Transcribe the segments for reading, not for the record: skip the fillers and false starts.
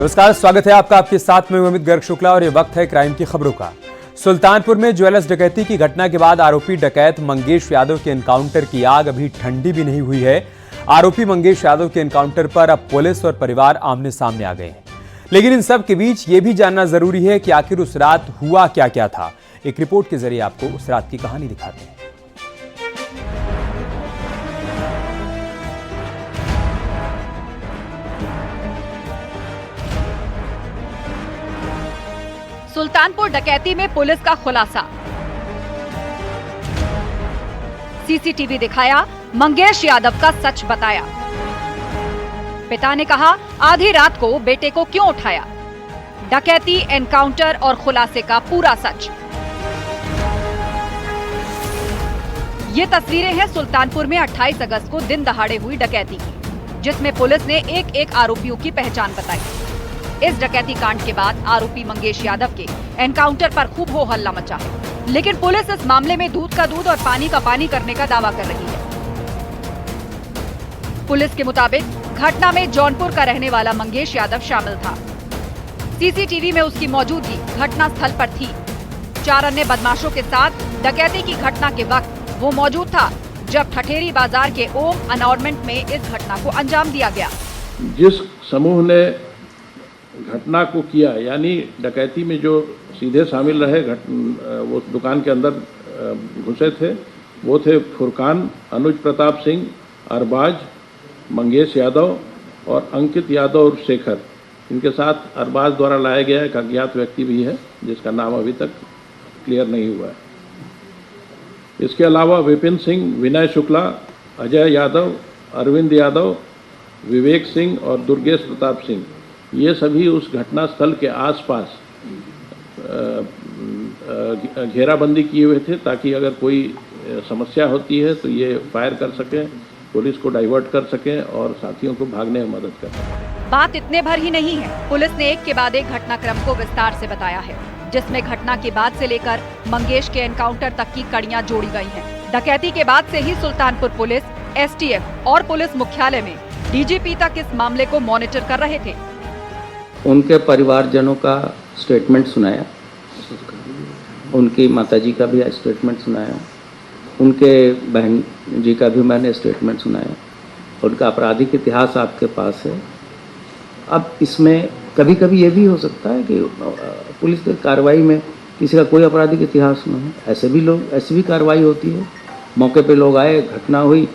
नमस्कार, स्वागत है आपका आपके साथ में अमित गर्ग शुक्ला और ये वक्त है क्राइम की खबरों का। सुल्तानपुर में ज्वेलर्स डकैती की घटना के बाद आरोपी डकैत मंगेश यादव के एनकाउंटर की आग अभी ठंडी भी नहीं हुई है। आरोपी मंगेश यादव के एनकाउंटर पर अब पुलिस और परिवार आमने सामने आ गए हैं, लेकिन इन सब के बीच ये भी जानना जरूरी है कि आखिर उस रात हुआ क्या क्या था। एक रिपोर्ट के जरिए आपको उस रात की कहानी दिखाते हैं। सुल्तानपुर डकैती में पुलिस का खुलासा। सीसीटीवी दिखाया, मंगेश यादव का सच बताया। पिता ने कहा आधी रात को बेटे को क्यों उठाया। डकैती, एनकाउंटर और खुलासे का पूरा सच। ये तस्वीरें हैं सुल्तानपुर में 28 अगस्त को दिन दहाड़े हुई डकैती की, जिसमें पुलिस ने एक एक आरोपियों की पहचान बताई। इस डकैती कांड के बाद आरोपी मंगेश यादव के एनकाउंटर पर खूब हो हल्ला मचा है, लेकिन पुलिस इस मामले में दूध का दूध और पानी का पानी करने का दावा कर रही है। पुलिस के मुताबिक घटना में जौनपुर का रहने वाला मंगेश यादव शामिल था। सीसीटीवी में उसकी मौजूदगी घटना स्थल पर थी। 4 अन्य बदमाशों के साथ डकैती की घटना के वक्त वो मौजूद था, जब ठठेरी बाजार के ओम अनॉर्मेंट में इस घटना को अंजाम दिया गया। जिस समूह ने घटना को किया, यानी डकैती में जो सीधे शामिल रहे, वो दुकान के अंदर घुसे थे, वो थे फुरकान, अनुज प्रताप सिंह, अरबाज, मंगेश यादव और अंकित यादव और शेखर। इनके साथ अरबाज द्वारा लाया गया एक अज्ञात व्यक्ति भी है, जिसका नाम अभी तक क्लियर नहीं हुआ है। इसके अलावा विपिन सिंह, विनय शुक्ला, अजय यादव, अरविंद यादव, विवेक सिंह और दुर्गेश प्रताप सिंह, ये सभी उस घटना स्थल के आसपास घेराबंदी किए हुए थे, ताकि अगर कोई समस्या होती है तो ये फायर कर सकें, पुलिस को डाइवर्ट कर सकें और साथियों को भागने में मदद कर सकें। बात इतने भर ही नहीं है। पुलिस ने एक के बाद एक घटनाक्रम को विस्तार से बताया है, जिसमें घटना के बाद से लेकर मंगेश के एनकाउंटर तक की कड़ियां जोड़ी गई हैं। डकैती के बाद से ही सुल्तानपुर पुलिस, एसटीएफ और पुलिस मुख्यालय में डीजीपी तक इस मामले को मॉनिटर कर रहे थे। उनके परिवारजनों का स्टेटमेंट सुनाया, उनकी माताजी का भी स्टेटमेंट सुनाया, उनके बहन जी का भी मैंने स्टेटमेंट सुनाया। उनका आपराधिक इतिहास आपके पास है। अब इसमें कभी कभी ये भी हो सकता है कि पुलिस की कार्रवाई में किसी का कोई आपराधिक इतिहास न हो। ऐसे भी कार्रवाई होती है। मौके पे लोग आए, घटना हुई,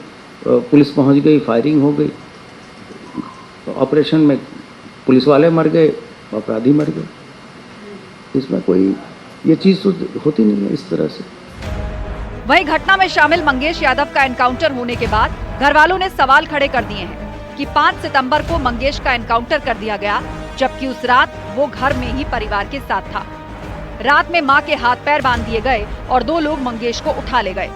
पुलिस पहुंच गई, फायरिंग हो गई, ऑपरेशन में पुलिस वाले मर गए, अपराधी मर गए। इसमें कोई ये चीज तो होती नहीं है इस तरह से। वहीं घटना में शामिल मंगेश यादव का एनकाउंटर होने के बाद घर वालों ने सवाल खड़े कर दिए हैं कि 5 सितंबर को मंगेश का एनकाउंटर कर दिया गया, जबकि उस रात वो घर में ही परिवार के साथ था। रात में मां के हाथ पैर बांध दिए गए और 2 लोग मंगेश को उठा ले गए।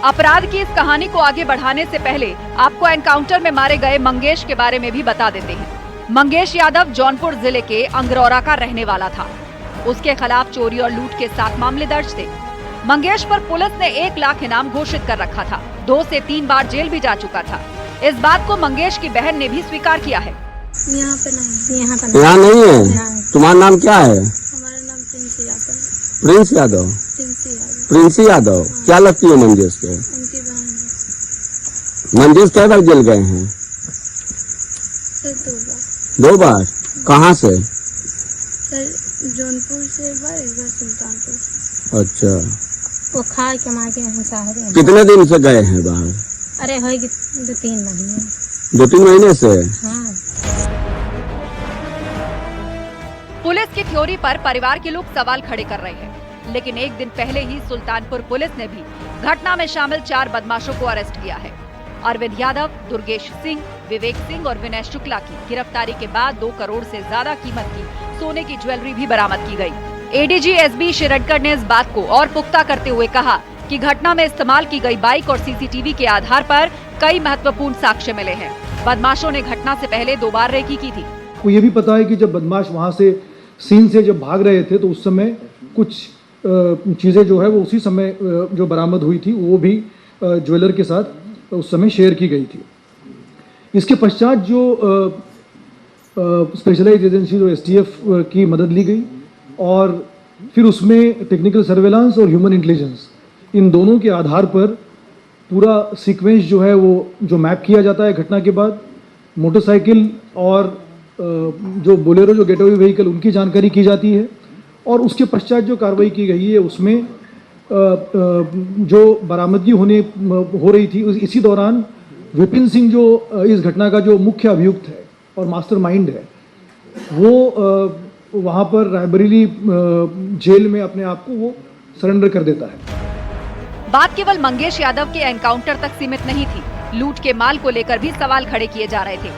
अपराध की इस कहानी को आगे बढ़ाने से पहले आपको एनकाउंटर में मारे गए मंगेश के बारे में भी बता देते हैं। मंगेश यादव जौनपुर जिले के अंगरौरा का रहने वाला था। उसके खिलाफ चोरी और लूट के 7 मामले दर्ज थे। मंगेश पर पुलिस ने 1 लाख इनाम घोषित कर रखा था। 2 से 3 बार जेल भी जा चुका था। इस बात को मंगेश की बहन ने भी स्वीकार किया है। यहाँ नहीं है। तुम्हारा नाम क्या है? हमारा नाम प्रिंस यादव। प्रिंस यादव क्या लगती है मंगेश के? उनकी बहन। मंगेश कै बार जेल गए हैं? सर 2 बार। कहाँ से? सर जौनपुर से एक बार सुल्तानपुर। अच्छा, वो खा के मार के शहर। कितने दिन से गए हैं बाहर? अरे हो 2-3 महीने। 2-3 महीने से? हाँ। पुलिस की थ्योरी पर परिवार के लोग सवाल खड़े कर रहे हैं, लेकिन एक दिन पहले ही सुल्तानपुर पुलिस ने भी घटना में शामिल 4 बदमाशों को अरेस्ट किया है। अरविंद यादव, दुर्गेश सिंह, विवेक सिंह और विनय शुक्ला की गिरफ्तारी के बाद 2 करोड़ से ज्यादा कीमत की सोने की ज्वेलरी भी बरामद की गई। एडीजी एसबी शिरडकर ने इस बात को और पुख्ता करते हुए कहा कि घटना में इस्तेमाल की गई बाइक और सीसीटीवी के आधार पर कई महत्वपूर्ण साक्ष्य मिले हैं। बदमाशों ने घटना से पहले 2 बार रेकी की थी। वो ये भी पता है कि जब बदमाश वहां से सीन से जब भाग रहे थे तो उस समय कुछ चीजें जो है वो उसी समय जो बरामद हुई थी वो भी ज्वेलर के साथ उस समय शेयर की गई थी। इसके पश्चात जो स्पेशलाइज्ड एजेंसी जो STF की मदद ली गई और फिर उसमें टेक्निकल सर्वेलांस और ह्यूमन इंटेलिजेंस, इन दोनों के आधार पर पूरा सीक्वेंस जो है वो जो मैप किया जाता है घटना के बाद, मोटरसाइकिल और जो बोलेरो जो गेटअवे व्हीकल उनकी जानकारी की जाती है और उसके पश्चात जो कार्रवाई की गई है उसमें जो बरामदगी हो रही थी इसी दौरान विपिन सिंह जो इस घटना का जो मुख्य अभियुक्त है और मास्टरमाइंड है, वो वहाँ पर रायबरेली जेल में अपने आप को वो सरेंडर कर देता है। बात केवल मंगेश यादव के एनकाउंटर तक सीमित नहीं थी। लूट के माल को लेकर भी सवाल खड़े किए जा रहे थे,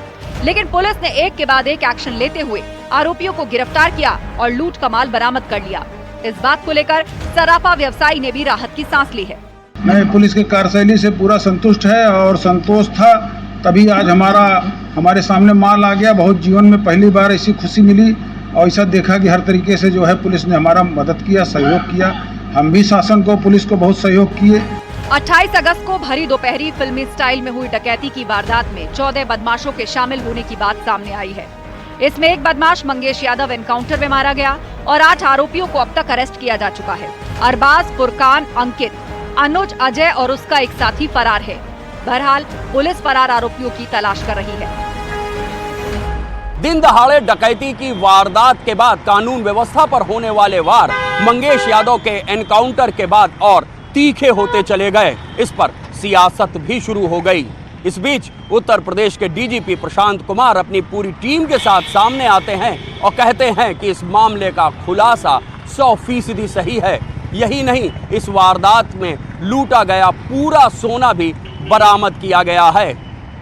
लेकिन पुलिस ने एक के बाद एक एक्शन लेते हुए आरोपियों को गिरफ्तार किया और लूट का माल बरामद कर लिया। इस बात को लेकर सराफा व्यवसायी ने भी राहत की सांस ली है। मैं पुलिस की कार्यशैली से पूरा संतुष्ट है और संतोष था, तभी आज हमारे सामने माल आ गया। बहुत जीवन में पहली बार ऐसी खुशी मिली और ऐसा देखा कि हर तरीके से जो है पुलिस ने हमारा मदद किया, सहयोग किया। हम भी शासन को, पुलिस को बहुत सहयोग किए। 28 अगस्त को भरी दोपहरी फिल्मी स्टाइल में हुई डकैती की वारदात में 14 बदमाशों के शामिल होने की बात सामने आई है। इसमें एक बदमाश मंगेश यादव एनकाउंटर में मारा गया और 8 आरोपियों को अब तक अरेस्ट किया जा चुका है। अरबाज, फुरकान, अंकित, अनुज, अजय और उसका एक साथी फरार है। बहरहाल पुलिस फरार आरोपियों की तलाश कर रही है। दिन दहाड़े डकैती की वारदात के बाद कानून व्यवस्था पर होने वाले वार मंगेश यादव के एनकाउंटर के बाद और तीखे होते चले गए। इस पर सियासत भी शुरू हो गई। इस बीच उत्तर प्रदेश के डीजीपी प्रशांत कुमार अपनी पूरी टीम के साथ सामने आते हैं और कहते हैं कि इस मामले का खुलासा 100% सही है। यही नहीं, इस वारदात में लूटा गया पूरा सोना भी बरामद किया गया है।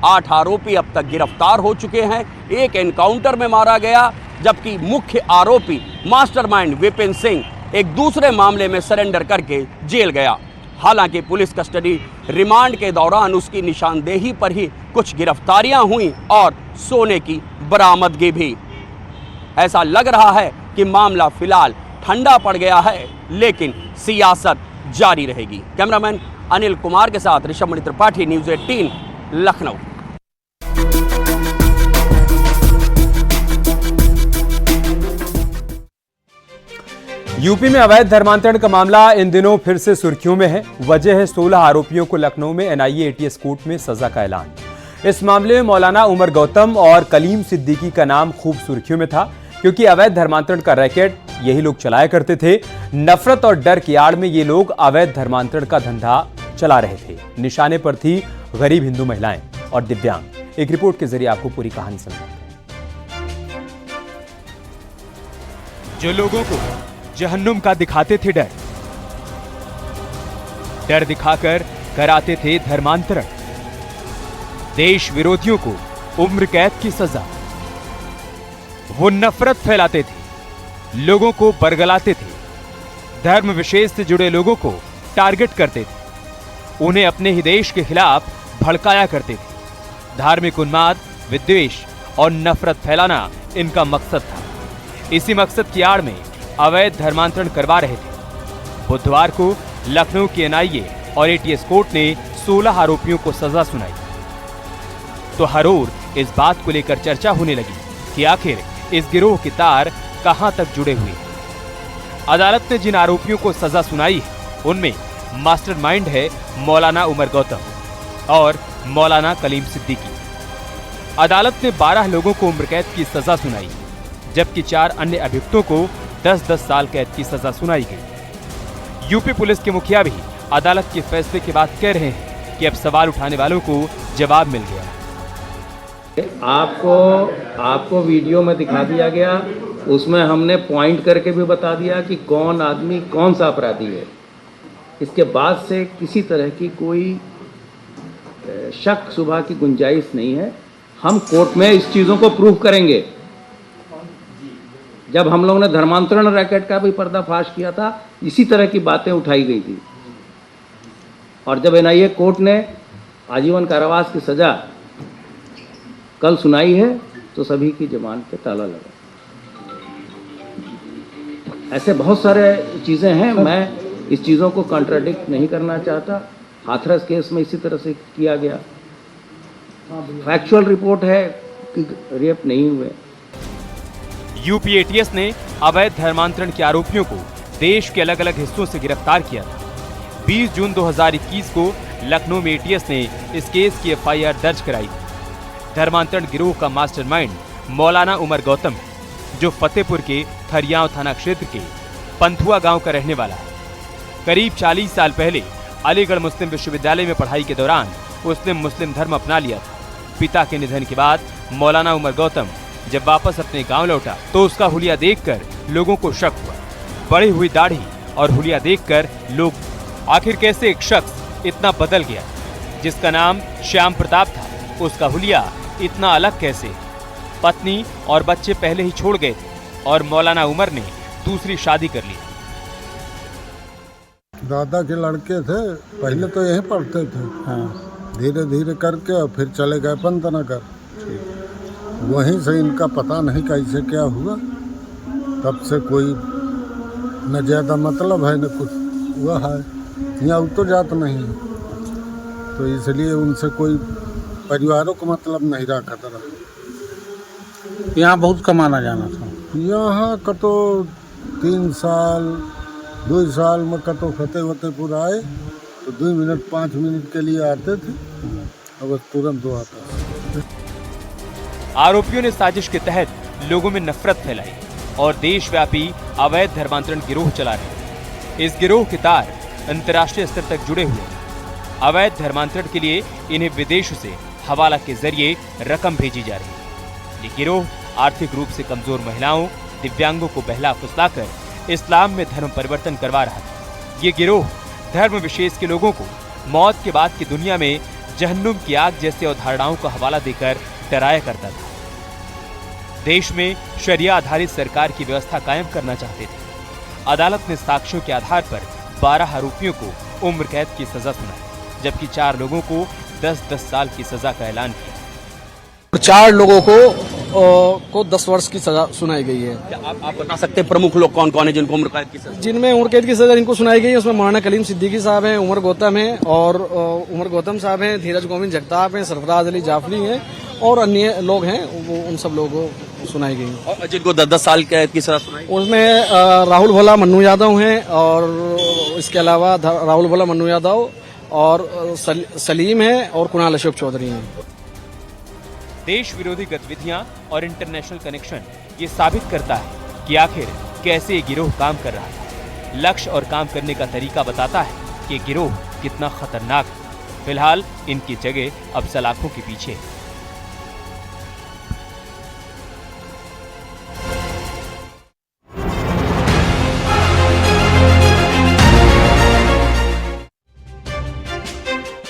8 आरोपी अब तक गिरफ्तार हो चुके हैं। एक एनकाउंटर में मारा गया, जबकि मुख्य आरोपी मास्टरमाइंड विपिन सिंह एक दूसरे मामले में सरेंडर करके जेल गया। हालांकि पुलिस कस्टडी रिमांड के दौरान उसकी निशानदेही पर ही कुछ गिरफ्तारियां हुई और सोने की बरामदगी भी। ऐसा लग रहा है कि मामला फिलहाल ठंडा पड़ गया है, लेकिन सियासत जारी रहेगी। कैमरामैन अनिल कुमार के साथ ऋषभ मणि त्रिपाठी, न्यूज़ 18, लखनऊ। यूपी में अवैध धर्मांतरण का मामला इन दिनों फिर से सुर्खियों में है। वजह है 16 आरोपियों को लखनऊ में NIA ATS कोर्ट में सजा का ऐलान। इस मामले में मौलाना उमर गौतम और कलीम सिद्दीकी का नाम खूब सुर्खियों में था, क्योंकि अवैध धर्मांतरण का रैकेट यही लोग चलाया करते थे। नफरत और डर की आड़ में ये लोग अवैध धर्मांतरण का धंधा चला रहे थे। निशाने पर थी गरीब हिंदू महिलाएं और दिव्यांग। एक रिपोर्ट के जरिए आपको पूरी कहानी समझाते हैं। जो लोगों को जहन्नुम का दिखाते थे डर दिखाकर कराते थे धर्मांतरण। देश विरोधियों को उम्र कैद की सजा। वो नफरत फैलाते थे, लोगों को बरगलाते थे, धर्म विशेष से जुड़े लोगों को टारगेट करते थे, उन्हें अपने ही देश के खिलाफ भड़काया करते थे। धार्मिक उन्माद, विद्वेष और नफरत फैलाना इनका मकसद था। इसी मकसद की आड़ में अवैध धर्मांतरण करवा रहे थे। बुधवार को लखनऊ की NIA और ATS कोर्ट ने 16 आरोपियों को सजा सुनाई। तो हर ओर इस बात को लेकर चर्चा होने लगी कि आखिर इस गिरोह के तार कहां तक जुड़े हुए हैं। अदालत ने जिन आरोपियों को सजा सुनाई है उनमें मास्टरमाइंड है मौलाना उमर गौतम और मौलाना कलीम सिद्दीकी। अदालत ने 12 लोगों को उम्र कैद की सजा सुनाई, जबकि 4 अन्य अभियुक्तों को 10-10 साल कैद की सजा सुनाई गई। यूपी पुलिस के मुखिया भी अदालत के फैसले के बाद कह रहे हैं कि अब सवाल उठाने वालों को जवाब मिल गया। आपको वीडियो में दिखा दिया गया, उसमें हमने पॉइंट करके भी बता दिया कि कौन आदमी कौन सा अपराधी है। इसके बाद से किसी तरह की कोई शक शुबा की गुंजाइश नहीं है। हम कोर्ट में इस चीज़ों को प्रूव करेंगे। जब हम लोगों ने धर्मांतरण रैकेट का भी पर्दाफाश किया था, इसी तरह की बातें उठाई गई थी। और जब NIA कोर्ट ने आजीवन कारावास की सजा कल सुनाई है, तो सभी की जबान पे ताला लगा। ऐसे बहुत सारे चीज़ें हैं, मैं इस चीज़ों को कॉन्ट्राडिक्ट नहीं करना चाहता। हाथरस केस में इसी तरह से किया गया। फैक्चुअल रिपोर्ट है कि रेप नहीं हुए। यूपी एटीएस ने अवैध धर्मांतरण के आरोपियों को देश के अलग अलग हिस्सों से गिरफ्तार किया था। 20 जून 2021 को लखनऊ में एटीएस ने इस केस की एफआईआर दर्ज कराई थी। धर्मांतरण गिरोह का मास्टरमाइंड मौलाना उमर गौतम है, जो फतेहपुर के थरियाव थाना क्षेत्र के पंथुआ गांव का रहने वाला है। करीब 40 साल पहले अलीगढ़ मुस्लिम विश्वविद्यालय में पढ़ाई के दौरान उसने मुस्लिम धर्म अपना लिया था। पिता के निधन के बाद मौलाना उमर गौतम जब वापस अपने गांव लौटा तो उसका हुलिया देखकर लोगों को शक हुआ। बढ़ी हुई दाढ़ी और हुलिया देखकर लोग आखिर कैसे एक शख्स इतना बदल गया, जिसका नाम श्याम प्रताप था, उसका हुलिया इतना अलग कैसे? पत्नी और बच्चे पहले ही छोड़ गए थे और मौलाना उमर ने दूसरी शादी कर ली। दादा के लड़के थे, पहले तो यहीं पढ़ते थे। धीरे धीरे करके और फिर चले गए पंतनगर। वहीं से इनका पता नहीं कैसे क्या हुआ, तब से कोई न ज़्यादा मतलब है न कुछ हुआ है। यहाँ तो जात नहीं है, तो इसलिए उनसे कोई परिवारों को मतलब नहीं रखा था। यहाँ बहुत कमाना जाना था। यहाँ कतो 3 साल 2 साल में कतो फतेहपुर आए तो 2 मिनट 5 मिनट के लिए आते थे, अब तुरंत वो आता। आरोपियों ने साजिश के तहत लोगों में नफरत फैलाई और देशव्यापी अवैध धर्मांतरण गिरोह चला रहे। इस गिरोह के तार अंतर्राष्ट्रीय स्तर तक जुड़े हुए हैं। अवैध धर्मांतरण के लिए इन्हें विदेश से हवाला के जरिए रकम भेजी जा रही है। ये गिरोह आर्थिक रूप से कमजोर महिलाओं, दिव्यांगों को बहला फुसलाकर इस्लाम में धर्म परिवर्तन करवा रहा था। ये गिरोह धर्म विशेष के लोगों को मौत के बाद की दुनिया में जहन्नुम की आग जैसी अवधारणाओं का हवाला देकर डराया करता था। देश में शरिया आधारित सरकार की व्यवस्था कायम करना चाहते थे। अदालत ने साक्ष्यों के आधार पर 12 आरोपियों को उम्र कैद की सजा सुनाई, जबकि 4 लोगों को 10-10 साल की सजा का ऐलान किया। 4 लोगों को 10 वर्ष की सजा सुनाई गई है। क्या आप बता सकते हैं प्रमुख लोग कौन कौन है जिनको उम्र कैद की सजा? जिनमें उम्र कैद की सजा जिनको सुनाई गई है उसमें मौलाना कलीम सिद्दीकी साहब हैं, उमर गौतम हैं और उमर गौतम साहब हैं, धीरज गोविंद जगताप हैं, सरफराज अली जाफरी हैं और अन्य लोग हैं, वो उन सब लोगों को सुनाई गई। और जिनको 10-10 साल कैद की सजा सुनाई, उसमें राहुल भोला मन्नू यादव हैं और इसके अलावा राहुल भोला मन्नू यादव और सलीम है और कुणाल अशोक चौधरी हैं। देश विरोधी गतिविधियां और इंटरनेशनल कनेक्शन ये साबित करता है कि आखिर कैसे ये गिरोह काम कर रहा है। लक्ष्य और काम करने का तरीका बताता है कि ये गिरोह कितना खतरनाक है। फिलहाल इनकी जगह अब सलाखों के पीछे है।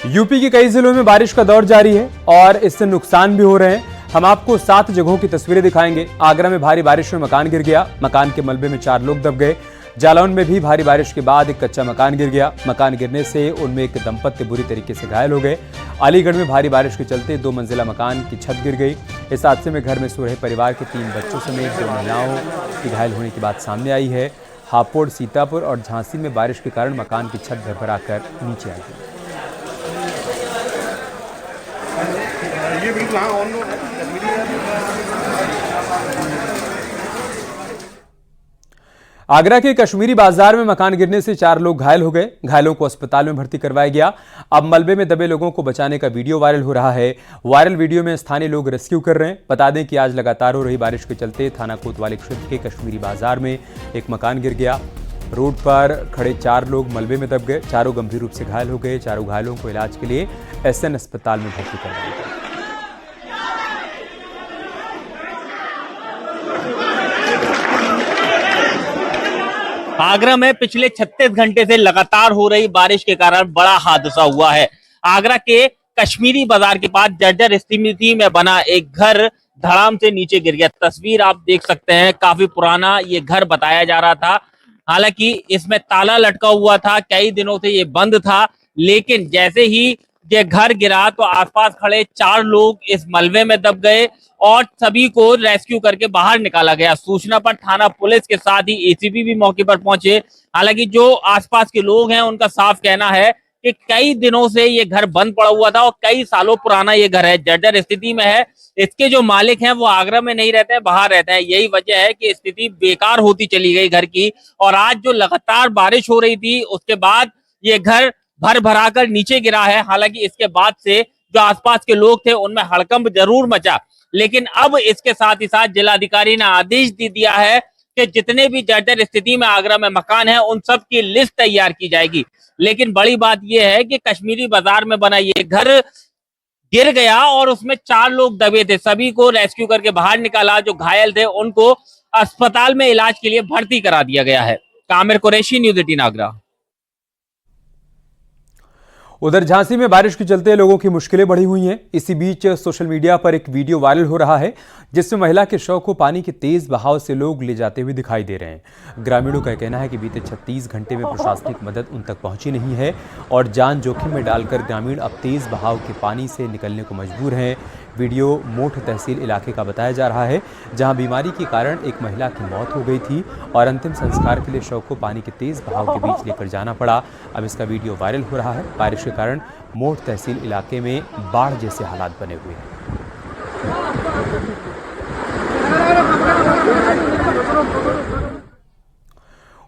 यूपी के कई जिलों में बारिश का दौर जारी है और इससे नुकसान भी हो रहे हैं। हम आपको 7 जगहों की तस्वीरें दिखाएंगे। आगरा में भारी बारिश में मकान गिर गया, मकान के मलबे में 4 लोग दब गए। जालौन में भी भारी बारिश के बाद एक कच्चा मकान गिर गया, मकान गिरने से उनमें एक दंपत्ति बुरी तरीके से घायल हो गए। अलीगढ़ में भारी बारिश के चलते 2 मंजिला मकान की छत गिर गई। इस हादसे में घर में सो रहे परिवार के 3 बच्चों समेत 2 महिलाओं की घायल होने की बात सामने आई है। हापुड़, सीतापुर और झांसी में बारिश के कारण मकान की छत भरभरा कर नीचे आ गई। आगरा के कश्मीरी बाजार में मकान गिरने से 4 लोग घायल हो गए। घायलों को अस्पताल में भर्ती करवाया गया। अब मलबे में दबे लोगों को बचाने का वीडियो वायरल हो रहा है। वायरल वीडियो में स्थानीय लोग रेस्क्यू कर रहे हैं। बता दें कि आज लगातार हो रही बारिश के चलते थाना कोतवाली क्षेत्र के कश्मीरी बाजार में एक मकान गिर गया। रोड पर खड़े 4 लोग मलबे में दब गए। चारों गंभीर रूप से घायल हो गए। चारों घायलों को इलाज के लिए SN अस्पताल में भर्ती करवाया गया। आगरा में पिछले 36 घंटे से लगातार हो रही बारिश के कारण बड़ा हादसा हुआ है। आगरा के कश्मीरी बाजार के पास जर्जर स्थिति में बना एक घर धड़ाम से नीचे गिर गया। तस्वीर आप देख सकते हैं, काफी पुराना ये घर बताया जा रहा था। हालांकि इसमें ताला लटका हुआ था, कई दिनों से ये बंद था, लेकिन जैसे ही ये घर गिरा तो आसपास खड़े 4 लोग इस मलबे में दब गए और सभी को रेस्क्यू करके बाहर निकाला गया। सूचना पर थाना पुलिस के साथ ही ACP भी मौके पर पहुंचे। हालांकि जो आसपास के लोग हैं उनका साफ कहना है कि कई दिनों से ये घर बंद पड़ा हुआ था और कई सालों पुराना ये घर है, जर्जर स्थिति में है। इसके जो मालिक हैं वो आगरा में नहीं रहते हैं, बाहर रहते हैं। यही वजह है कि स्थिति बेकार होती चली गई घर की। और आज जो लगातार बारिश हो रही थी उसके बाद ये घर भर भरा कर नीचे गिरा है। हालांकि इसके बाद से जो आसपास के लोग थे उनमें हड़कंप जरूर मचा, लेकिन अब इसके साथ ही साथ जिलाधिकारी ने आदेश दे दिया है कि जितने भी जर्जर स्थिति में आगरा में मकान है उन सब की लिस्ट तैयार की जाएगी। लेकिन बड़ी बात यह है कि कश्मीरी बाजार में बना ये घर गिर गया और उसमें 4 लोग दबे थे। सभी को रेस्क्यू करके बाहर निकाला। जो घायल थे उनको अस्पताल में इलाज के लिए भर्ती करा दिया गया है। कामिर कुरैशी, न्यूज़ 18 आगरा। उधर झांसी में बारिश के चलते लोगों की मुश्किलें बढ़ी हुई हैं। इसी बीच सोशल मीडिया पर एक वीडियो वायरल हो रहा है जिसमें महिला के शव को पानी के तेज बहाव से लोग ले जाते हुए दिखाई दे रहे हैं। ग्रामीणों का कहना है कि बीते 36 घंटे में प्रशासनिक मदद उन तक पहुंची नहीं है और जान जोखिम में डालकर ग्रामीण अब तेज बहाव के पानी से निकलने को मजबूर हैं। वीडियो मोठ तहसील इलाके का बताया जा रहा है जहां बीमारी के कारण एक महिला की मौत हो गई थी और अंतिम संस्कार के लिए शव को पानी के तेज बहाव के बीच लेकर जाना पड़ा। अब इसका वीडियो वायरल हो रहा है। बारिश के कारण मोठ तहसील इलाके में बाढ़ जैसे हालात बने हुए हैं।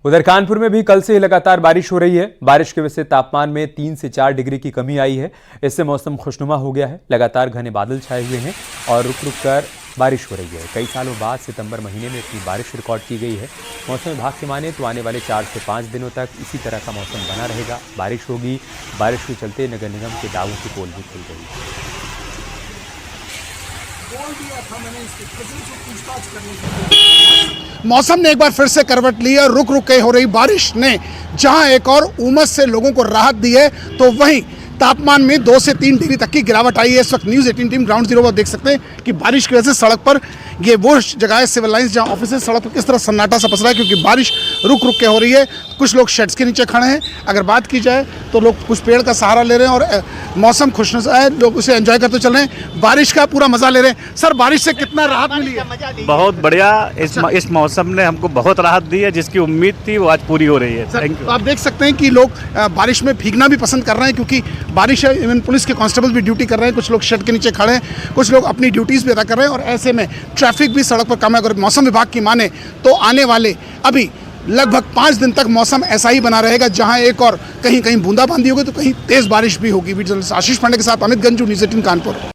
उधर कानपुर में भी कल से ही लगातार बारिश हो रही है। बारिश की वजह से तापमान में 3 से 4 डिग्री की कमी आई है। इससे मौसम खुशनुमा हो गया है। लगातार घने बादल छाए हुए हैं और रुक रुक कर बारिश हो रही है। कई सालों बाद सितंबर महीने में इतनी बारिश रिकॉर्ड की गई है। मौसम विभाग की माने तो आने वाले 4 से 5 दिनों तक इसी तरह का मौसम बना रहेगा। बारिश होगी। बारिश के चलते नगर निगम के दावों की पोल भी खुल गई है। मौसम ने एक बार फिर से करवट ली है। रुक रुक के हो रही बारिश ने जहां एक और उमस से लोगों को राहत दी है तो वहीं तापमान में 2 से 3 डिग्री तक की गिरावट आई है। इस वक्त न्यूज़ 18 टीम ग्राउंड जीरो पर देख सकते हैं कि बारिश की वजह से सड़क पर ये वो जगह है सिविल लाइंस जहां ऑफिस है, सड़क पर किस तरह सन्नाटा सा पसरा है क्योंकि बारिश रुक रुक के हो रही है। कुछ लोग शेड्स के नीचे खड़े हैं। अगर बात की जाए तो लोग कुछ पेड़ का सहारा ले रहे हैं और मौसम खुशनुमा है, लोग उसे एंजॉय करते चल रहे हैं, बारिश का पूरा मजा ले रहे हैं। सर, बारिश से कितना राहत मिली है? बहुत बढ़िया। इस मौसम ने हमको बहुत राहत दी है। जिसकी उम्मीद थी वो आज पूरी हो रही है। Thank you. आप देख सकते हैं कि लोग बारिश में भीगना भी पसंद कर रहे हैं क्योंकि बारिश है। इवन पुलिस के कांस्टेबल भी ड्यूटी कर रहे हैं। कुछ लोग शेड के नीचे खड़े हैं, कुछ लोग अपनी ड्यूटीज भी अदा कर रहे हैं और ऐसे में ट्रैफिक भी सड़क पर कम है। अगर मौसम विभाग की माने तो आने वाले अभी लगभग 5 दिन तक मौसम ऐसा ही बना रहेगा जहां एक और कहीं कहीं बूंदाबांदी होगी तो कहीं तेज बारिश भी होगी। वीडियो जर्नलिस्ट आशीष पांडे के साथ अमित गंजू, न्यूज़ 18 कानपुर।